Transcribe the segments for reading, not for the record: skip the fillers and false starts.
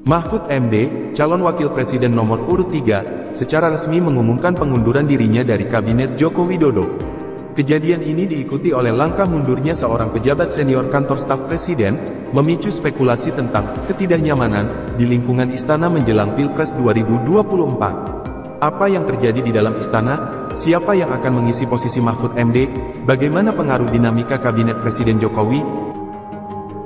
Mahfud MD, calon wakil presiden nomor urut 3, secara resmi mengumumkan pengunduran dirinya dari Kabinet Joko Widodo. Kejadian ini diikuti oleh langkah mundurnya seorang pejabat senior kantor staf presiden, memicu spekulasi tentang ketidaknyamanan di lingkungan istana menjelang Pilpres 2024. Apa yang terjadi di dalam istana? Siapa yang akan mengisi posisi Mahfud MD? Bagaimana pengaruh dinamika Kabinet Presiden Jokowi?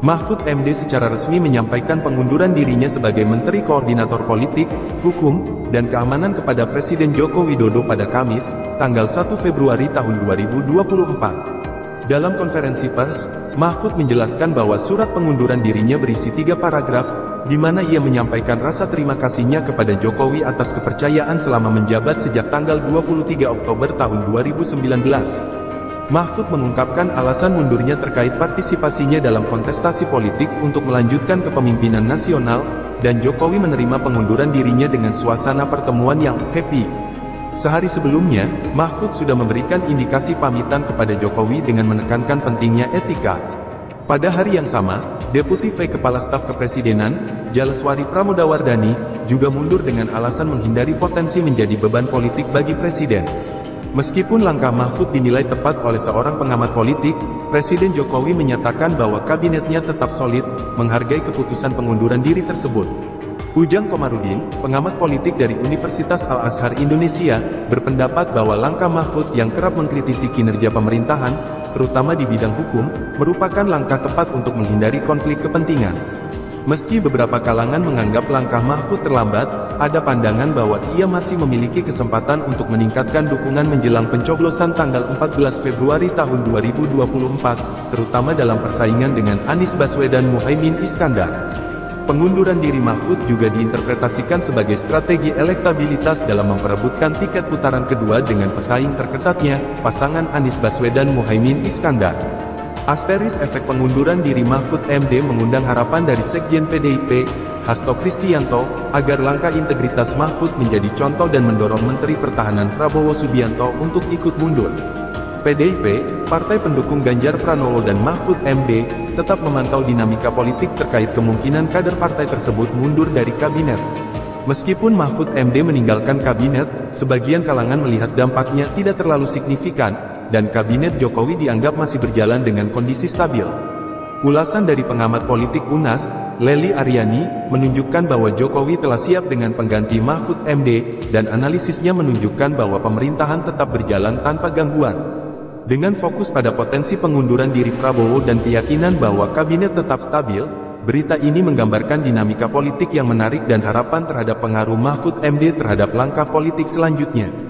Mahfud MD secara resmi menyampaikan pengunduran dirinya sebagai Menteri Koordinator Politik, Hukum, dan Keamanan kepada Presiden Joko Widodo pada Kamis, tanggal 1 Februari tahun 2024. Dalam konferensi pers, Mahfud menjelaskan bahwa surat pengunduran dirinya berisi 3 paragraf, di mana ia menyampaikan rasa terima kasihnya kepada Jokowi atas kepercayaan selama menjabat sejak tanggal 23 Oktober tahun 2019. Mahfud mengungkapkan alasan mundurnya terkait partisipasinya dalam kontestasi politik untuk melanjutkan kepemimpinan nasional, dan Jokowi menerima pengunduran dirinya dengan suasana pertemuan yang happy. Sehari sebelumnya, Mahfud sudah memberikan indikasi pamitan kepada Jokowi dengan menekankan pentingnya etika. Pada hari yang sama, Deputi V Kepala Staf Kepresidenan, Jaleswari Pramodawardhani, juga mundur dengan alasan menghindari potensi menjadi beban politik bagi Presiden. Meskipun langkah Mahfud dinilai tepat oleh seorang pengamat politik, Presiden Jokowi menyatakan bahwa kabinetnya tetap solid, menghargai keputusan pengunduran diri tersebut. Ujang Komarudin, pengamat politik dari Universitas Al-Azhar Indonesia, berpendapat bahwa langkah Mahfud yang kerap mengkritisi kinerja pemerintahan, terutama di bidang hukum, merupakan langkah tepat untuk menghindari konflik kepentingan. Meski beberapa kalangan menganggap langkah Mahfud terlambat, ada pandangan bahwa ia masih memiliki kesempatan untuk meningkatkan dukungan menjelang pencoblosan tanggal 14 Februari tahun 2024, terutama dalam persaingan dengan Anies Baswedan Muhaimin Iskandar. Pengunduran diri Mahfud juga diinterpretasikan sebagai strategi elektabilitas dalam memperebutkan tiket putaran kedua dengan pesaing terketatnya, pasangan Anies Baswedan Muhaimin Iskandar. Asteris efek pengunduran diri Mahfud MD mengundang harapan dari Sekjen PDIP, Hasto Kristianto, agar langkah integritas Mahfud menjadi contoh dan mendorong Menteri Pertahanan Prabowo Subianto untuk ikut mundur. PDIP, partai pendukung Ganjar Pranowo dan Mahfud MD, tetap memantau dinamika politik terkait kemungkinan kader partai tersebut mundur dari kabinet. Meskipun Mahfud MD meninggalkan kabinet, sebagian kalangan melihat dampaknya tidak terlalu signifikan, dan kabinet Jokowi dianggap masih berjalan dengan kondisi stabil. Ulasan dari pengamat politik UNAS, Lely Aryani, menunjukkan bahwa Jokowi telah siap dengan pengganti Mahfud MD, dan analisisnya menunjukkan bahwa pemerintahan tetap berjalan tanpa gangguan. Dengan fokus pada potensi pengunduran diri Prabowo dan keyakinan bahwa kabinet tetap stabil, berita ini menggambarkan dinamika politik yang menarik dan harapan terhadap pengaruh Mahfud MD terhadap langkah politik selanjutnya.